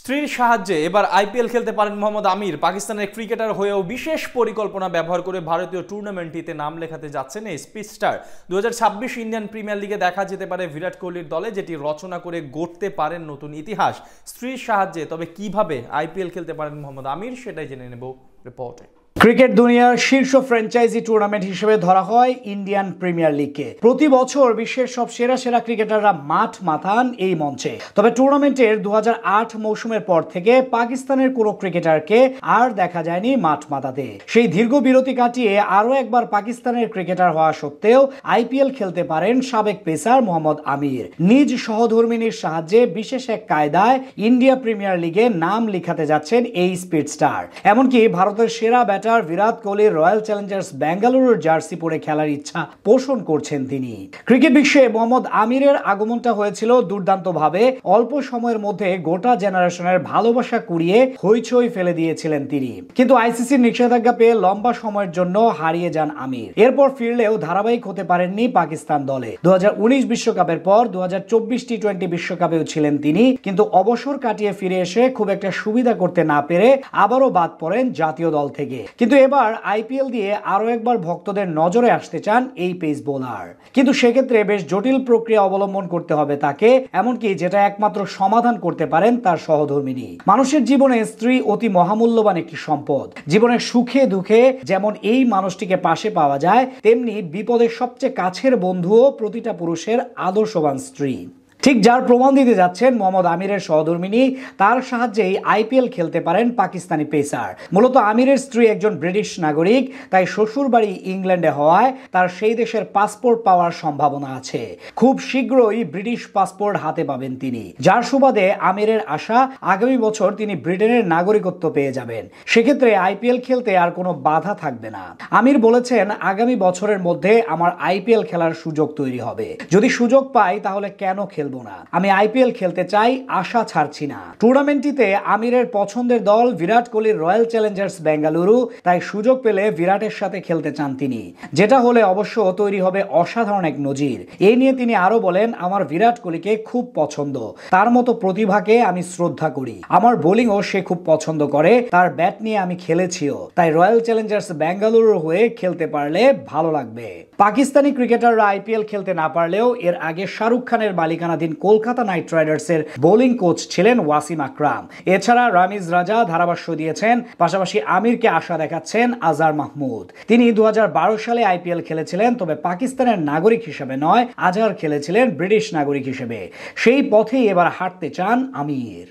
স্ত্রীর সাহায্যে এবার আইপিএল খেলতে পারেন মোহাম্মদ আমির। পাকিস্তানের ক্রিকেটার হয়েও বিশেষ পরিকল্পনা ব্যবহার করে ভারতীয় টুর্নামেন্টটিতে নাম লেখাতে যাচ্ছেন এই স্পিড স্টার। 2026 ইন্ডিয়ান প্রিমিয়ার লিগে দেখা যেতে পারে বিরাট কোহলির দলে, যেটি রচনা করে গড়তে পারেন নতুন ইতিহাস স্ত্রীর সাহায্যে। তবে কিভাবে আইপিএল খেলতে পারেন মোহাম্মদ আমির, সেটাই জেনে নেব রিপোর্টে। ক্রিকেট দুনিয়ার শীর্ষ ফ্র্যাঞ্চাইজি টুর্নামেন্ট হিসেবে ধরা হয় ইন্ডিয়ান প্রিমিয়ার লিগকে। প্রতি বছর বিশ্বের সব সেরা সেরা ক্রিকেটাররা মাঠ মাতান এই মঞ্চে। তবে টুর্নামেন্টের 2008 মৌসুমের পর থেকে পাকিস্তানের কোনো ক্রিকেটারকে আর দেখা যায়নি মাঠ মাতাতে। সেই দীর্ঘ বিরতি কাটিয়ে আরও একবার পাকিস্তানের ক্রিকেটার হওয়া সত্ত্বেও আইপিএল খেলতে পারেন সাবেক পেসার মোহাম্মদ আমির। নিজ সহধর্মিনীর সাহায্যে বিশেষ এক কায়দায় ইন্ডিয়া প্রিমিয়ার লিগে নাম লিখাতে যাচ্ছেন এই স্পিড স্টার। এমনকি ভারতের সেরা ব্যাটার বিরাট কোহলির রয়্যাল চ্যালেঞ্জার্স বেঙ্গালুরুর জার্সি পরে খেলার ইচ্ছা পোষণ করছেন তিনি। ক্রিকেট বিশ্বে মোহাম্মদ আমিরের আগমনটা হয়েছিল দুর্দান্তভাবে। অল্প সময়ের মধ্যে গোটা জেনারেশনের ভালোবাসা কুড়িয়ে হইচই ফেলে দিয়েছিলেন তিনি। কিন্তু আইসিসির নিষেধাজ্ঞা পেয়ে লম্বা সময়ের জন্য হারিয়ে যান আমির। এরপর ফিরলেও ধারাবাহিক হতে পারেননি পাকিস্তান দলে। 2019 বিশ্বকাপের পর 2024 টি-20 বিশ্বকাপেও ছিলেন তিনি, কিন্তু অবসর কাটিয়ে ফিরে এসে খুব একটা সুবিধা করতে না পেরে আবারও বাদ পড়েন জাতীয় দল থেকে। কিন্তু এবার আইপিএল দিয়ে আরো একবার ভক্তদের নজরে আসতে চান এই পেস বোলার। কিন্তু সেক্ষেত্রে বেশ জটিল প্রক্রিয়া অবলম্বন করতে হবে তাকে, এমনকি যেটা একমাত্র সমাধান করতে পারেন তার সহধর্মিনী। মানুষের জীবনে স্ত্রী অতি মহামূল্যবান একটি সম্পদ। জীবনের সুখে দুঃখে যেমন এই মানুষটিকে পাশে পাওয়া যায়, তেমনি বিপদের সবচেয়ে কাছের বন্ধুও প্রতিটা পুরুষের আদর্শবান স্ত্রী। ঠিক যার প্রমাণ দিতে যাচ্ছেন মোহাম্মদ আমিরের সহধর্মিনী। তার সাহায্যেই আইপিএল খেলতে পারেন পাকিস্তানি পেসার। মূলত আমিরের স্ত্রী একজন ব্রিটিশ নাগরিক, তাই শ্বশুর বাড়ি ইংল্যান্ডে হওয়ায় তার সেই দেশের পাসপোর্ট পাওয়ার সম্ভাবনা আছে। খুব শীঘ্রই ব্রিটিশ পাসপোর্ট হাতে পাবেন তিনি, যার সুবাদে আমিরের আশা আগামী বছর তিনি ব্রিটেনের নাগরিকত্ব পেয়ে যাবেন। সেক্ষেত্রে আইপিএল খেলতে আর কোনো বাধা থাকবে না। আমির বলেছেন, আগামী বছরের মধ্যে আমার আইপিএল খেলার সুযোগ তৈরি হবে। যদি সুযোগ পাই তাহলে কেন খেলবো না? আমি আইপিএল খেলতে চাই, আশা ছাড়ছি না। টুর্নামেন্টটিতে আমিরের পছন্দের দল বিরাট কোহলির রয়্যাল চ্যালেঞ্জার্স বেঙ্গালুরু, তাই সুযোগ পেলে বিরাটের সাথে খেলতে চান তিনি, যেটা হলে অবশ্য তৈরি হবে অসাধারণ এক নজির। এই নিয়ে তিনি আরো বলেন, আমার বিরাট কোহলিকে খুব পছন্দ, তার মতো প্রতিভাকে আমি শ্রদ্ধা করি। আমার বোলিংও সে খুব পছন্দ করে, তার ব্যাট নিয়ে আমি খেলেছিও, তাই রয়্যাল চ্যালেঞ্জার্স বেঙ্গালুরুর হয়ে খেলতে পারলে ভালো লাগবে। পাকিস্তানি ক্রিকেটাররা আইপিএল খেলতে না পারলেও এর আগে শাহরুখ খানের মালিকানাধীন কলকাতা নাইট রাইডার্সের বোলিং কোচ ছিলেন ওয়াসিম আকরাম। এছাড়া রামিজ রাজা ধারাভাষ্য দিয়েছেন, পাশাপাশি আমিরকে আশা দেখাচ্ছেন আজহার মাহমুদ। তিনি 2012 সালে আইপিএল খেলেছিলেন, তবে পাকিস্তানের নাগরিক হিসেবে নয়, আজহার খেলেছিলেন ব্রিটিশ নাগরিক হিসেবে। সেই পথেই এবার হাঁটতে চান আমির।